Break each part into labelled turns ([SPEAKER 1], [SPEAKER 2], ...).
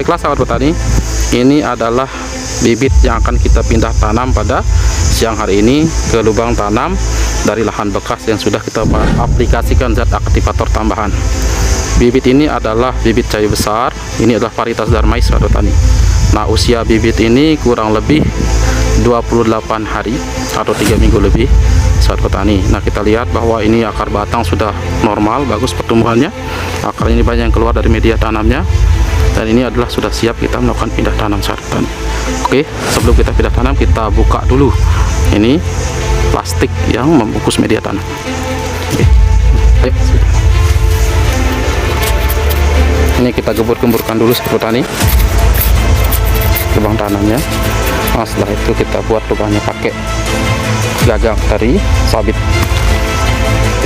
[SPEAKER 1] Baiklah sahabat petani, ini adalah bibit yang akan kita pindah tanam pada siang hari ini ke lubang tanam dari lahan bekas yang sudah kita aplikasikan zat aktivator tambahan. Bibit ini adalah bibit kayu besar, ini adalah varietas Darmais sahabat petani. Nah, usia bibit ini kurang lebih 28 hari atau 3 minggu lebih sahabat petani. Nah, kita lihat bahwa ini akar batang sudah normal, bagus pertumbuhannya. Akar ini banyak yang keluar dari media tanamnya. Dan ini adalah sudah siap kita melakukan pindah tanam sahabat petani. Oke, sebelum kita pindah tanam, kita buka dulu ini plastik yang membungkus media tanam. Oke, ayo. Ini kita gembur-gemburkan dulu sahabat petani lubang tanamnya. Nah, setelah itu kita buat lubangnya pakai gagang dari sabit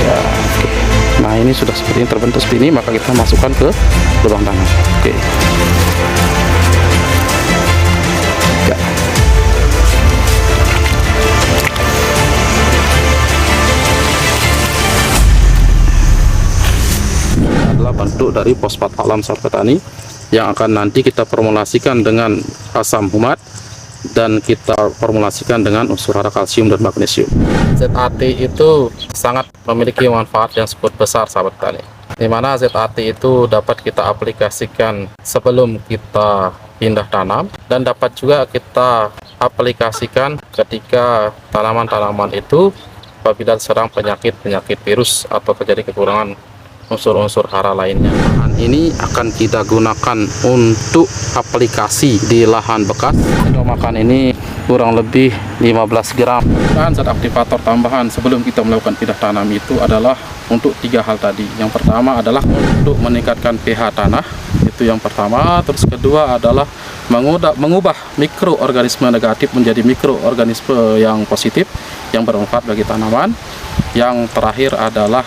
[SPEAKER 1] ya. Oke. Nah, ini sudah seperti ini, terbentuk seperti ini, maka kita masukkan ke lubang tanam. Oke. Ya. Ini adalah bentuk dari fosfat alam sahabat petani yang akan nanti kita formulasikan dengan asam humat dan kita formulasikan dengan unsur hara kalsium dan magnesium. ZAT itu sangat memiliki manfaat yang cukup besar sahabat petani, di mana ZAT itu dapat kita aplikasikan sebelum kita pindah tanam dan dapat juga kita aplikasikan ketika tanaman-tanaman itu apabila serang penyakit virus atau terjadi kekurangan unsur-unsur hara lainnya. Bahan ini akan kita gunakan untuk aplikasi di lahan bekas. Makan ini kurang lebih 15 gram. Dan zat aktivator tambahan sebelum kita melakukan pindah tanam itu adalah untuk 3 hal tadi. Yang pertama adalah untuk meningkatkan pH tanah, itu yang pertama. Terus kedua adalah mengubah mikroorganisme negatif menjadi mikroorganisme yang positif yang bermanfaat bagi tanaman. Yang terakhir adalah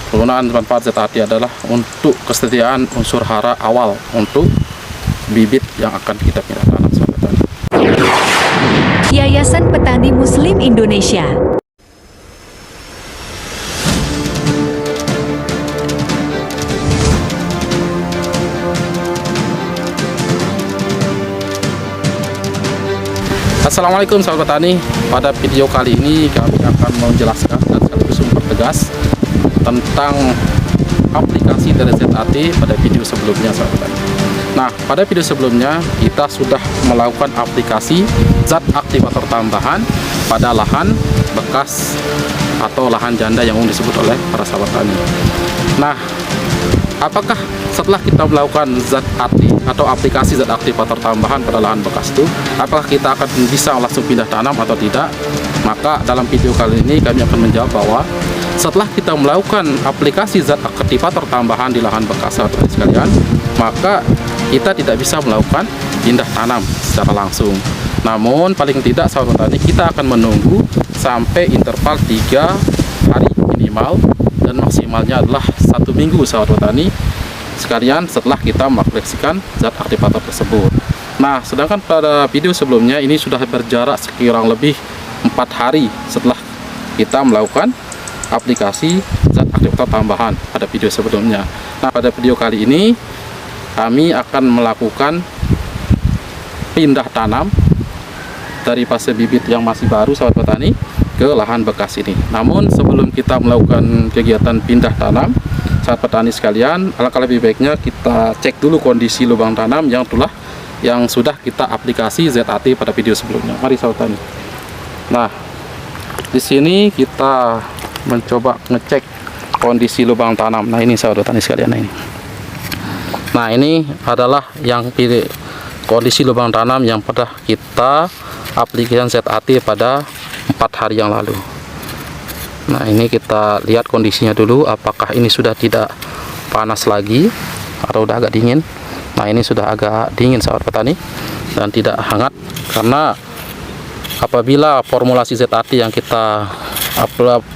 [SPEAKER 1] penggunaan manfaat ZAT adalah untuk kesetiaan unsur hara awal untuk bibit yang akan kita pindah tanam sahabat petani.
[SPEAKER 2] Yayasan Petani Muslim Indonesia.
[SPEAKER 1] Assalamualaikum sahabat petani. Pada video kali ini kami akan menjelaskan dan sekaligus mempertegas tentang aplikasi dari ZAT pada video sebelumnya sahabat petani. Nah, pada video sebelumnya kita sudah melakukan aplikasi zat aktivator tambahan pada lahan bekas atau lahan janda yang umum disebut oleh para sahabat petani. Nah, apakah setelah kita melakukan ZAT atau aplikasi zat aktivator tambahan pada lahan bekas itu, apakah kita akan bisa langsung pindah tanam atau tidak? Maka dalam video kali ini kami akan menjawab bahwa setelah kita melakukan aplikasi zat aktivator tambahan di lahan bekas sahabat petani sekalian, maka kita tidak bisa melakukan pindah tanam secara langsung. Namun paling tidak sahabat petani, kita akan menunggu sampai interval 3 hari minimal dan maksimalnya adalah 1 minggu sahabat petani sekalian setelah kita mengaplikasikan zat aktivator tersebut. Nah, sedangkan pada video sebelumnya ini sudah berjarak kurang lebih 4 hari setelah kita melakukan aplikasi zat aktivator tambahan pada video sebelumnya. Nah, pada video kali ini kami akan melakukan pindah tanam dari fase bibit yang masih baru sahabat petani ke lahan bekas ini. Namun sebelum kita melakukan kegiatan pindah tanam sahabat petani sekalian, alangkah lebih baiknya kita cek dulu kondisi lubang tanam yang sudah kita aplikasi ZAT pada video sebelumnya. Mari sahabat petani. Nah, di sini kita mencoba ngecek kondisi lubang tanam. Nah, ini sahabat petani sekalian, nah ini adalah yang kondisi lubang tanam yang pernah kita aplikasikan ZAT pada 4 hari yang lalu. Nah, ini kita lihat kondisinya dulu, apakah ini sudah tidak panas lagi atau udah agak dingin. Nah, ini sudah agak dingin sahabat petani dan tidak hangat, karena apabila formulasi ZAT yang kita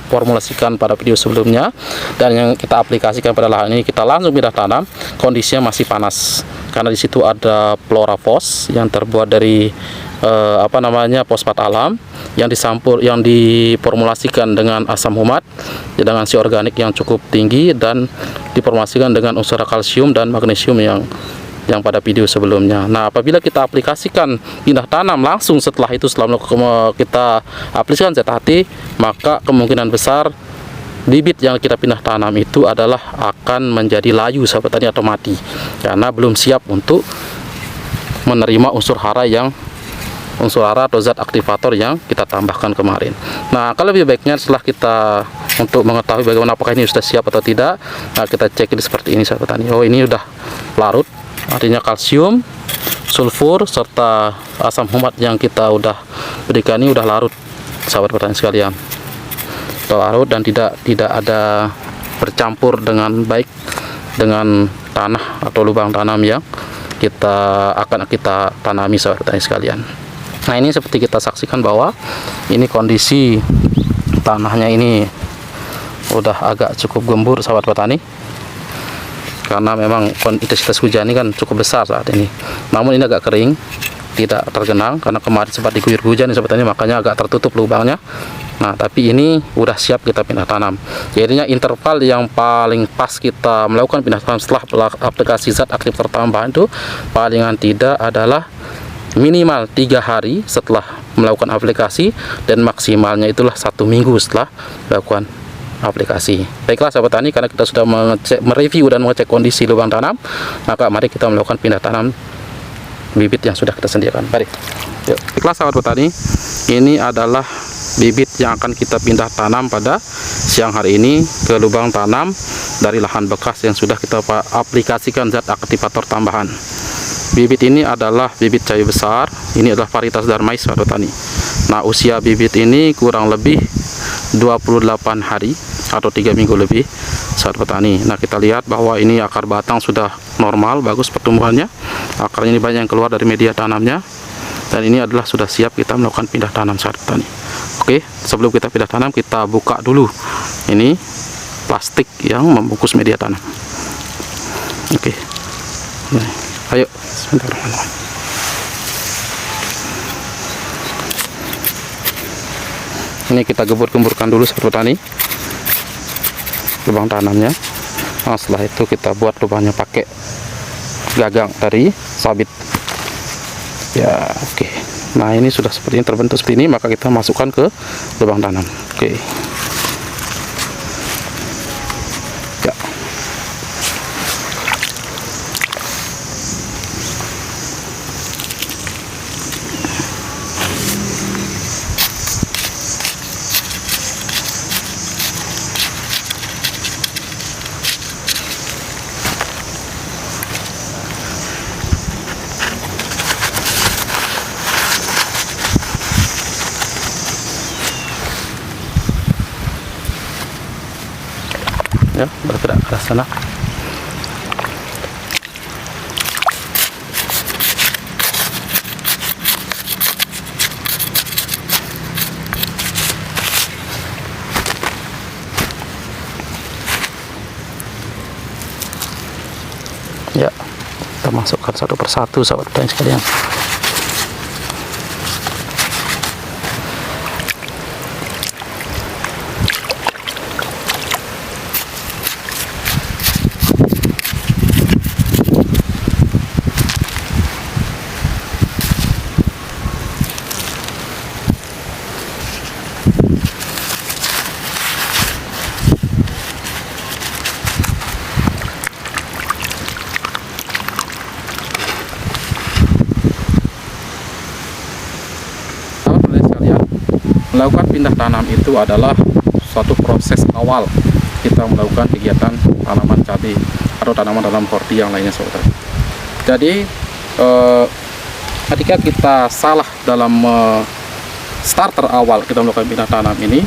[SPEAKER 1] formulasikan pada video sebelumnya dan yang kita aplikasikan pada lahan ini, kita langsung pindah tanam, kondisinya masih panas karena di situ ada Florafos yang terbuat dari fosfat alam yang diformulasikan dengan asam humat dengan si organik yang cukup tinggi dan diformulasikan dengan unsur kalsium dan magnesium yang yang pada video sebelumnya. Nah, apabila kita aplikasikan pindah tanam langsung setelah itu, setelah kita aplikasikan ZHT, maka kemungkinan besar bibit yang kita pindah tanam itu adalah akan menjadi layu sahabat tani atau mati, karena belum siap untuk menerima unsur hara atau zat aktivator yang kita tambahkan kemarin. Nah, kalau lebih baiknya setelah kita untuk mengetahui bagaimana apakah ini sudah siap atau tidak, nah kita cek ini seperti ini sahabat tani. Oh, ini udah larut, artinya kalsium, sulfur serta asam humat yang kita udah berikan ini udah larut sahabat petani sekalian. Udah larut dan tidak ada bercampur dengan baik dengan tanah atau lubang tanam yang akan kita tanami sahabat petani sekalian. Nah, ini seperti kita saksikan bahwa ini kondisi tanahnya ini udah agak cukup gembur sahabat petani, karena memang intensitas hujan ini kan cukup besar saat ini. Namun ini agak kering, tidak tergenang karena kemarin sempat diguyur hujan sahabat petani, makanya agak tertutup lubangnya. Nah, tapi ini udah siap kita pindah tanam. Jadinya interval yang paling pas kita melakukan pindah tanam setelah aplikasi zat aktivator tambahan itu palingan tidak adalah minimal 3 hari setelah melakukan aplikasi, dan maksimalnya itulah 1 minggu setelah melakukan aplikasi. Baiklah sahabat tani, karena kita sudah mereview dan mengecek kondisi lubang tanam, maka mari kita melakukan pindah tanam bibit yang sudah kita sediakan. Mari. Yuk. Baiklah sahabat petani, ini adalah bibit yang akan kita pindah tanam pada siang hari ini ke lubang tanam dari lahan bekas yang sudah kita aplikasikan zat aktivator tambahan. Bibit ini adalah bibit cabai besar. Ini adalah varietas Darmais sahabat petani. Nah, usia bibit ini kurang lebih 28 hari atau 3 minggu lebih sahabat petani. Nah, kita lihat bahwa ini akar batang sudah normal, bagus pertumbuhannya. Akarnya ini banyak yang keluar dari media tanamnya, dan ini adalah sudah siap kita melakukan pindah tanam sahabat petani. Oke, sebelum kita pindah tanam, kita buka dulu ini plastik yang membungkus media tanam. Oke. Nah, ayo sebentar. Ini kita gembur-gemburkan dulu sahabat petani lubang tanamnya. Nah, setelah itu kita buat lubangnya pakai gagang dari sabit ya. Oke. Nah, ini sudah seperti ini, terbentuk seperti ini, maka kita masukkan ke lubang tanam. Oke. Ya. Ya, bergerak ke arah sana. Ya, kita masukkan satu persatu sahabat petani sekalian. Melakukan pindah tanam itu adalah suatu proses awal kita melakukan kegiatan tanaman cabai atau tanaman dalam horti yang lainnya saudara. Jadi ketika kita salah dalam starter awal kita melakukan pindah tanam ini,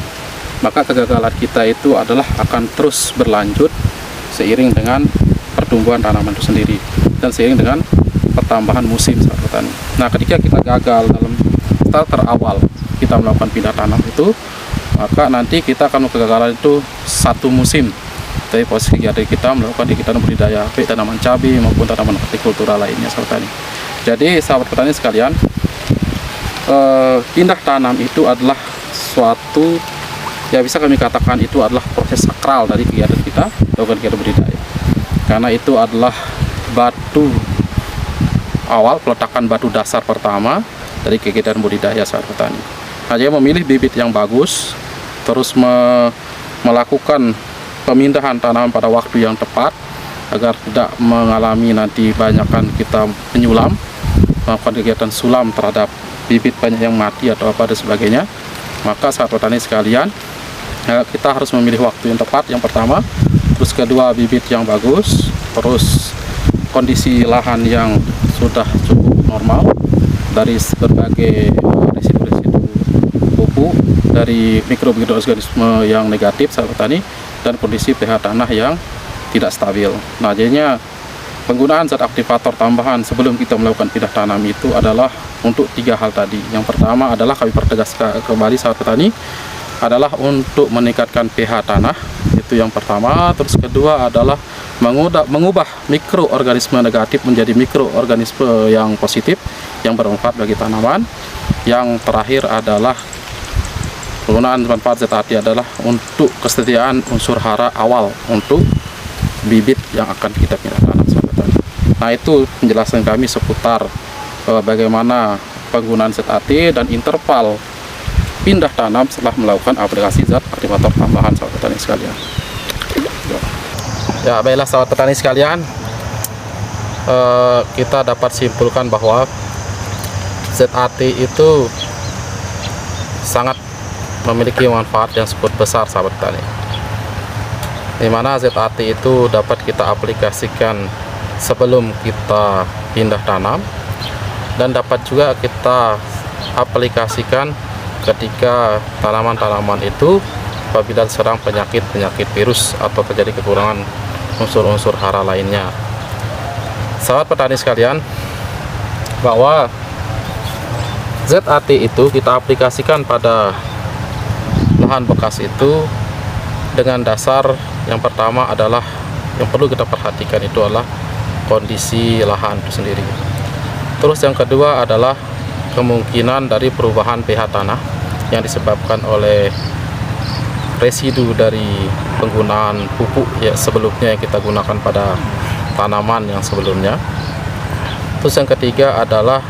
[SPEAKER 1] maka kegagalan kita itu adalah akan terus berlanjut seiring dengan pertumbuhan tanaman itu sendiri dan seiring dengan pertambahan musim sahabat petani. Nah, ketika kita gagal dalam starter awal kita melakukan pindah tanam itu, maka nanti kita akan kegagalan itu 1 musim dari proses kegiatan kita melakukan kegiatan budidaya baik tanaman cabai maupun tanaman hortikultura lainnya sahabat petani. Jadi sahabat petani sekalian, pindah tanam itu adalah suatu ya bisa kami katakan itu adalah proses sakral dari kegiatan kita melakukan kegiatan budidaya, karena itu adalah batu awal peletakan batu dasar pertama dari kegiatan budidaya sahabat petani. Nah, dia memilih bibit yang bagus, terus melakukan pemindahan tanaman pada waktu yang tepat agar tidak mengalami nanti banyakkan kita penyulam, melakukan kegiatan sulam terhadap bibit banyak yang mati atau apa dan sebagainya. Maka sahabat petani sekalian, kita harus memilih waktu yang tepat yang pertama, terus kedua bibit yang bagus, terus kondisi lahan yang sudah cukup normal dari berbagai residu-residu pupuk, dari mikroorganisme yang negatif sahabat petani, dan kondisi pH tanah yang tidak stabil. Nah, jadinya penggunaan zat aktivator tambahan sebelum kita melakukan pindah tanam itu adalah untuk 3 hal tadi. Yang pertama adalah kami pertegas kembali sahabat petani, adalah untuk meningkatkan pH tanah, itu yang pertama. Terus kedua adalah mengubah mikroorganisme negatif menjadi mikroorganisme yang positif yang bermanfaat bagi tanaman. Yang terakhir adalah penggunaan manfaat ZAT adalah untuk kesetiaan unsur hara awal untuk bibit yang akan kita pindah tanam sahabat petani. Nah, itu penjelasan kami seputar bagaimana penggunaan ZAT dan interval pindah tanam setelah melakukan aplikasi zat aktivator tambahan sahabat petani sekalian. Ya, baiklah sahabat petani sekalian, kita dapat simpulkan bahwa ZAT itu sangat memiliki manfaat yang cukup besar sahabat petani, di mana ZAT itu dapat kita aplikasikan sebelum kita pindah tanam, dan dapat juga kita aplikasikan ketika tanaman-tanaman itu apabila sedang penyakit virus atau terjadi kekurangan unsur-unsur hara lainnya. Sahabat petani sekalian, bahwa ZAT itu kita aplikasikan pada lahan bekas itu dengan dasar yang pertama adalah yang perlu kita perhatikan itu adalah kondisi lahan itu sendiri. Terus yang kedua adalah kemungkinan dari perubahan pH tanah yang disebabkan oleh residu dari penggunaan pupuk ya sebelumnya yang kita gunakan pada tanaman yang sebelumnya. Terus yang ketiga adalah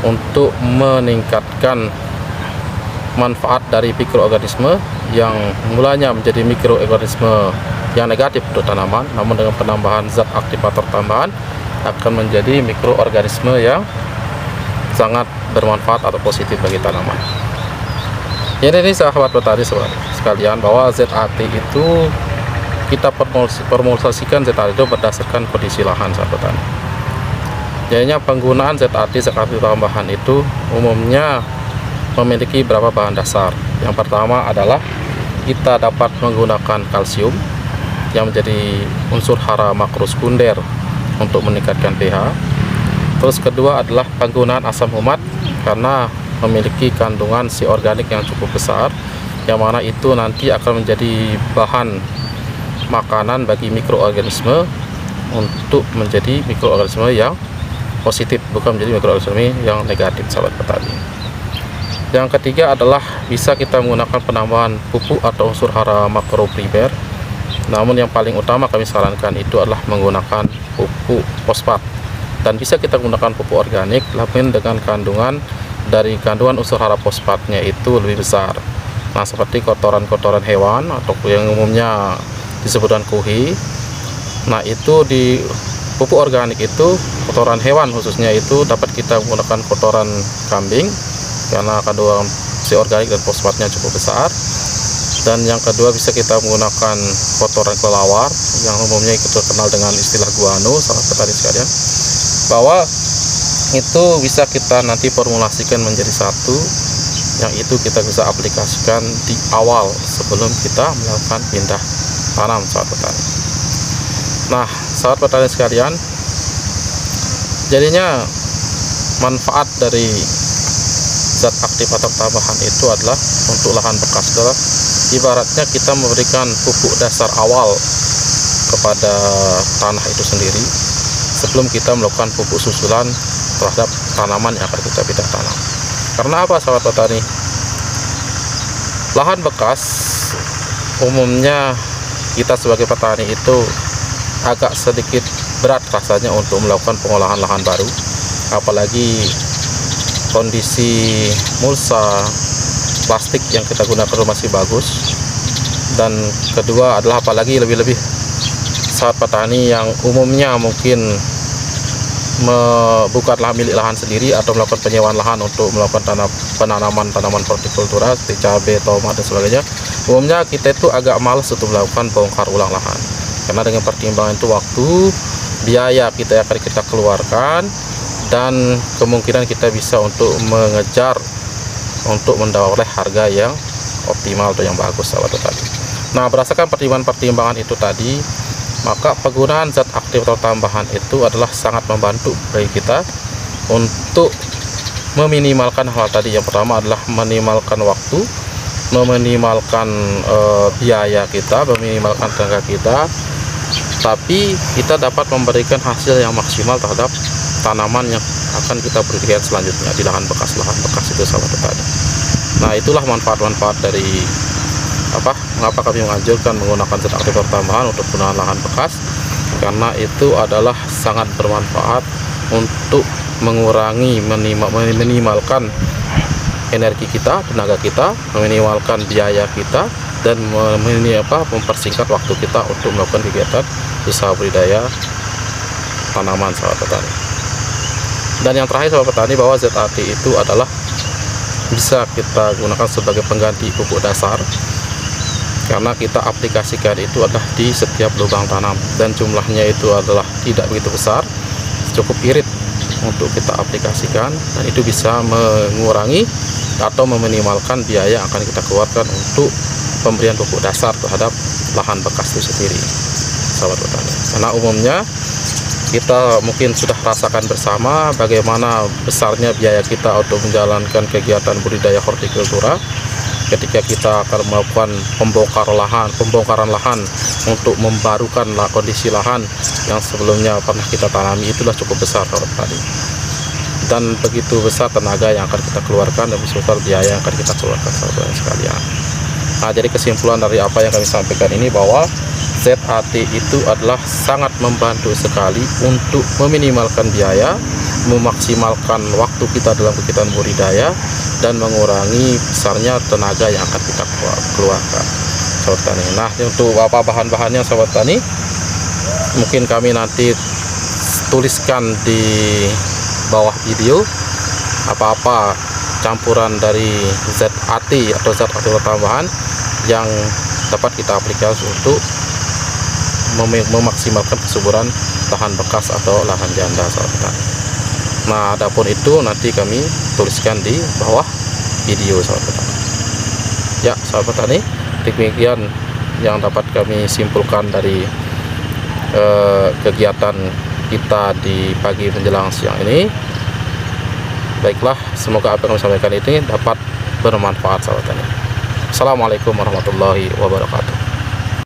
[SPEAKER 1] untuk meningkatkan manfaat dari mikroorganisme yang mulanya menjadi mikroorganisme yang negatif untuk tanaman, namun dengan penambahan zat aktivator tambahan akan menjadi mikroorganisme yang sangat bermanfaat atau positif bagi tanaman. Jadi ini sahabat petani sekalian, bahwa ZAT itu kita formulasikan ZAT itu berdasarkan kondisi lahan sahabat petani. Jadinya penggunaan zat aktivator tambahan itu umumnya memiliki beberapa bahan dasar. Yang pertama adalah kita dapat menggunakan kalsium yang menjadi unsur hara makrosekunder untuk meningkatkan pH. Terus kedua adalah penggunaan asam humat karena memiliki kandungan si organik yang cukup besar, yang mana itu nanti akan menjadi bahan makanan bagi mikroorganisme untuk menjadi mikroorganisme yang positif, bukan menjadi mikroorganisme yang negatif sahabat petani. Yang ketiga adalah bisa kita menggunakan penambahan pupuk atau unsur hara makroprimer. Namun yang paling utama kami sarankan itu adalah menggunakan pupuk fosfat. Dan bisa kita menggunakan pupuk organik namun dengan kandungan unsur hara fosfatnya itu lebih besar. Nah, seperti kotoran-kotoran hewan atau yang umumnya disebutkan kuhi. Nah, itu di pupuk organik itu kotoran hewan khususnya itu dapat kita menggunakan kotoran kambing karena kandungan si organik dan fosfatnya cukup besar. Dan yang kedua bisa kita menggunakan kotoran kelelawar yang umumnya itu terkenal dengan istilah guano sahabat petani sekalian, bahwa itu bisa kita nanti formulasikan menjadi satu, yang itu kita bisa aplikasikan di awal sebelum kita melakukan pindah tanam sahabat petani. Nah, sahabat petani sekalian, jadinya manfaat dari zat aktivator tambahan itu adalah untuk lahan bekas adalah ibaratnya kita memberikan pupuk dasar awal kepada tanah itu sendiri sebelum kita melakukan pupuk susulan terhadap tanaman yang akan kita pindah tanam. Karena apa sahabat petani? Lahan bekas umumnya kita sebagai petani itu agak sedikit berat rasanya untuk melakukan pengolahan lahan baru, apalagi kondisi mulsa plastik yang kita gunakan masih bagus. Dan kedua adalah apalagi lebih-lebih saat petani yang umumnya mungkin bukanlah milik lahan sendiri atau melakukan penyewaan lahan untuk melakukan penanaman tanaman hortikultura seperti cabai, tomat dan sebagainya. Umumnya kita itu agak malas untuk melakukan bongkar ulang lahan, karena dengan pertimbangan itu waktu, biaya kita akan kita keluarkan, dan kemungkinan kita bisa untuk mengejar untuk mendapatkan harga yang optimal atau yang bagus, sahabat petani. Nah, berdasarkan pertimbangan-pertimbangan itu tadi, maka penggunaan zat aktivator tambahan itu adalah sangat membantu bagi kita untuk meminimalkan hal tadi. Yang pertama adalah meminimalkan waktu, meminimalkan biaya kita, meminimalkan tenaga kita, tapi kita dapat memberikan hasil yang maksimal terhadap tanaman yang akan kita berikan selanjutnya di lahan bekas itu, sahabat petani. Nah, itulah manfaat-manfaat dari mengapa kami menganjurkan menggunakan zat aktivator tambahan untuk penggunaan lahan bekas, karena itu adalah sangat bermanfaat untuk mengurangi, minimalkan energi kita, tenaga kita, meminimalkan biaya kita, dan mempersingkat waktu kita untuk melakukan kegiatan usaha budidaya tanaman, sahabat petani. Dan yang terakhir, sahabat petani, bahwa ZAT itu adalah bisa kita gunakan sebagai pengganti pupuk dasar, karena kita aplikasikan itu adalah di setiap lubang tanam, dan jumlahnya itu adalah tidak begitu besar, cukup irit untuk kita aplikasikan, dan itu bisa mengurangi atau meminimalkan biaya yang akan kita keluarkan untuk pemberian pupuk dasar terhadap lahan bekas itu sendiri, sahabat petani. Karena umumnya kita mungkin sudah rasakan bersama bagaimana besarnya biaya kita untuk menjalankan kegiatan budidaya hortikultura. Ketika kita akan melakukan pembongkaran lahan untuk membarukan kondisi lahan yang sebelumnya pernah kita tanami, itulah cukup besar, sahabat petani. Dan begitu besar tenaga yang akan kita keluarkan dan besar biaya yang akan kita keluarkan, sahabat sekalian. Nah, jadi kesimpulan dari apa yang kami sampaikan ini, bahwa ZAT itu adalah sangat membantu sekali untuk meminimalkan biaya, memaksimalkan waktu kita dalam kegiatan budidaya, dan mengurangi besarnya tenaga yang akan kita keluarkan, sahabat tani. Nah, untuk apa bahan-bahannya, sahabat tani, mungkin kami nanti tuliskan di bawah video apa-apa campuran dari ZAT atau zat aktivator tambahan yang dapat kita aplikasi untuk memaksimalkan kesuburan lahan bekas atau lahan janda, sahabat petani. Nah, adapun itu nanti kami tuliskan di bawah video, sahabat petani. Ya, sahabat petani, demikian yang dapat kami simpulkan dari kegiatan kita di pagi menjelang siang ini. Baiklah, semoga apa yang kami sampaikan ini dapat bermanfaat, sahabat petani. Assalamualaikum warahmatullahi wabarakatuh.